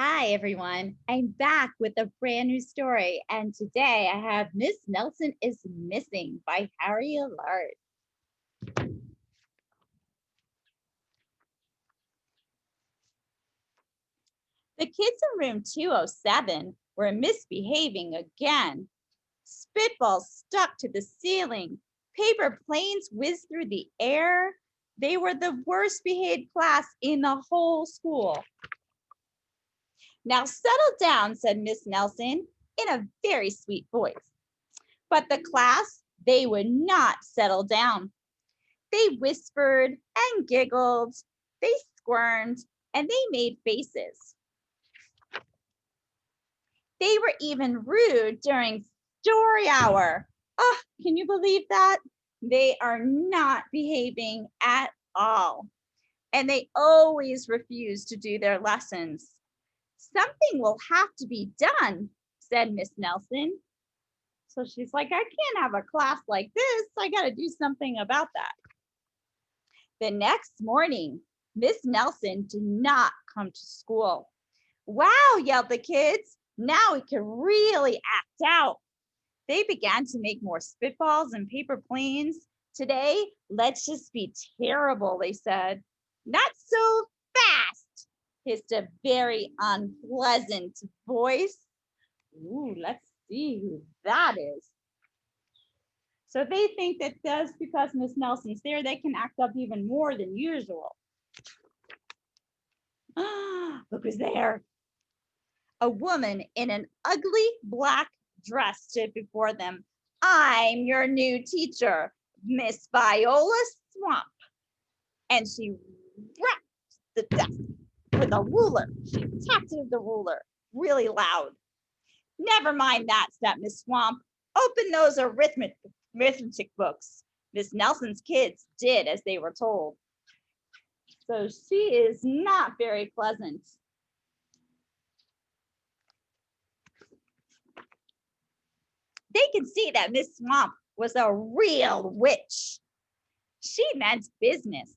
Hi, everyone. I'm back with a brand new story. And today I have Miss Nelson is Missing by Harry Allard. The kids in room 207 were misbehaving again. Spitballs stuck to the ceiling. Paper planes whizzed through the air. They were the worst behaved class in the whole school. Now settle down, said Miss Nelson in a very sweet voice. But the class, they would not settle down. They whispered and giggled. They squirmed and they made faces. They were even rude during story hour. Oh, can you believe that? They are not behaving at all. And they always refuse to do their lessons. Something will have to be done, said Miss Nelson. So she's like, I can't have a class like this. I got to do something about that. The next morning, Miss Nelson did not come to school. Wow, yelled the kids. Now we can really act out. They began to make more spitballs and paper planes. Today, let's just be terrible, they said. Not so fast, hissed a very unpleasant voice. Ooh, let's see who that is. So they think that just because Miss Nelson's there, they can act up even more than usual. Look who's there. A woman in an ugly black dress stood before them. I'm your new teacher, Miss Viola Swamp. And she rapped the desk with a ruler. She tapped it with the ruler really loud. Never mind that, snapped Miss Swamp. Open those arithmetic books. Miss Nelson's kids did as they were told. So she is not very pleasant. They could see that Miss Swamp was a real witch. She meant business.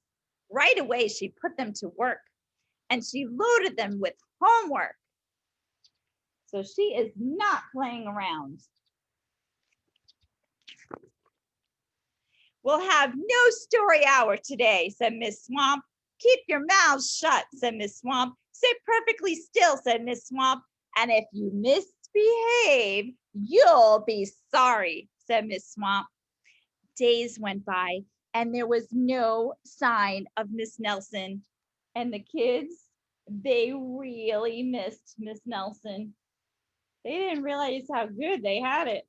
Right away, she put them to work and she loaded them with homework. So she is not playing around. We'll have no story hour today, said Miss Swamp. Keep your mouths shut, said Miss Swamp. Sit perfectly still, said Miss Swamp. And if you misbehave, you'll be sorry, said Miss Swamp. Days went by and there was no sign of Miss Nelson. And the kids, they really missed Miss Nelson. They didn't realize how good they had it.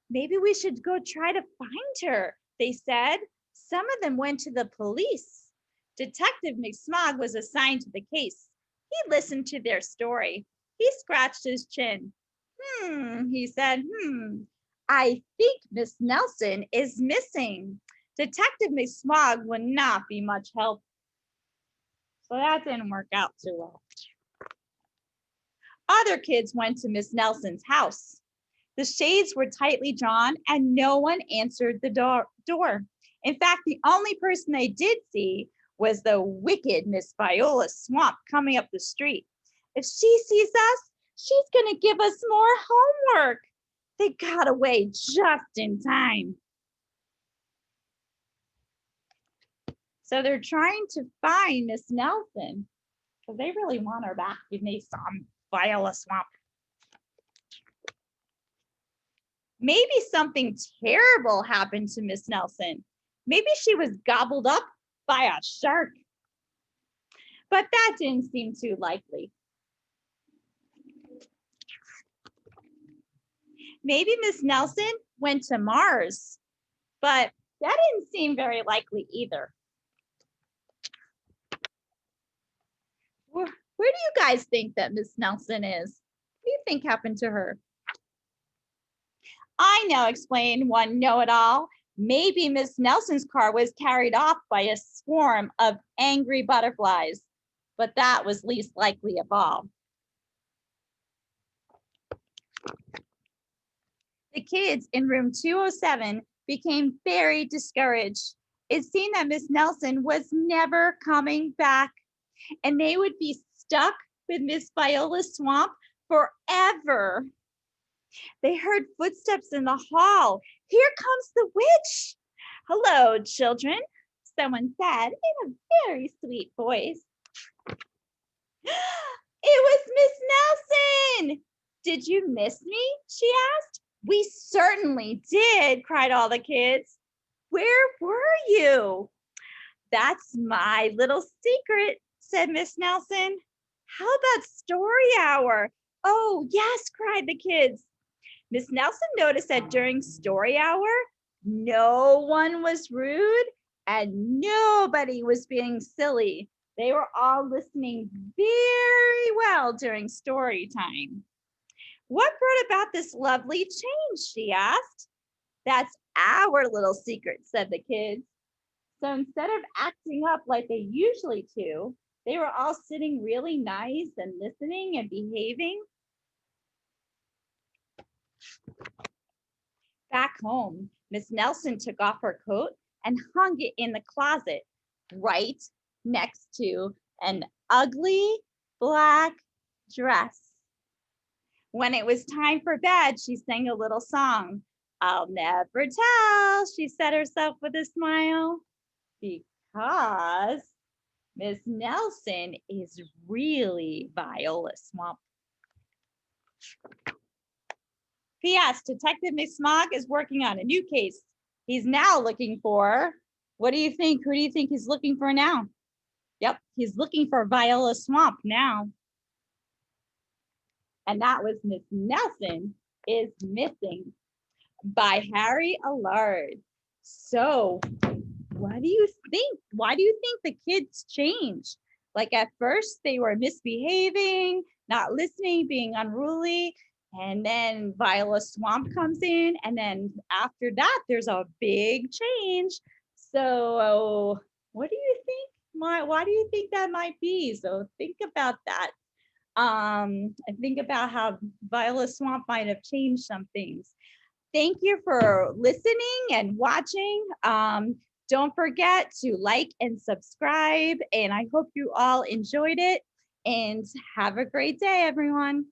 Maybe we should go try to find her, they said. Some of them went to the police. Detective McSmog was assigned to the case. He listened to their story. He scratched his chin. He said, I think Miss Nelson is missing. Detective McSmog would not be much help. So that didn't work out too well. Other kids went to Miss Nelson's house. The shades were tightly drawn and no one answered the door. In fact, the only person they did see was the wicked Miss Viola Swamp coming up the street. If she sees us, she's going to give us more homework. They got away just in time. So they're trying to find Miss Nelson because they really want her back when they saw Viola Swamp. Maybe something terrible happened to Miss Nelson. Maybe she was gobbled up by a shark. But that didn't seem too likely. Maybe Miss Nelson went to Mars, but that didn't seem very likely either. Where do you guys think that Miss Nelson is? What do you think happened to her? I know, explained one know-it-all. Maybe Miss Nelson's car was carried off by a swarm of angry butterflies, but that was least likely of all. The kids in room 207 became very discouraged. It seemed that Miss Nelson was never coming back. and they would be stuck with Miss Viola's swamp forever. They heard footsteps in the hall. Here comes the witch. Hello, children, someone said in a very sweet voice. It was Miss Nelson. Did you miss me? She asked. We certainly did, cried all the kids. Where were you? That's my little secret, said Miss Nelson. How about story hour? Oh, yes, cried the kids. Miss Nelson noticed that during story hour, no one was rude and nobody was being silly. They were all listening very well during story time. What brought about this lovely change? She asked. That's our little secret, said the kids. So instead of acting up like they usually do, they were all sitting really nice and listening and behaving. Back home, Miss Nelson took off her coat and hung it in the closet right next to an ugly black dress. When it was time for bed, she sang a little song. I'll never tell, she said herself with a smile, because Miss Nelson is really Viola Swamp. P.S. Detective McSmog is working on a new case. He's now looking for, what do you think? Who do you think he's looking for now? Yep, he's looking for Viola Swamp now. And that was Miss Nelson is Missing by Harry Allard. So what do you think? Why do you think the kids changed? Like at first they were misbehaving, not listening, being unruly. And then Viola Swamp comes in. And then after that, there's a big change. So what do you think? Why do you think that might be? So think about that. And think about how Viola Swamp might have changed some things. Thank you for listening and watching. Don't forget to like and subscribe. And I hope you all enjoyed it. And have a great day, everyone.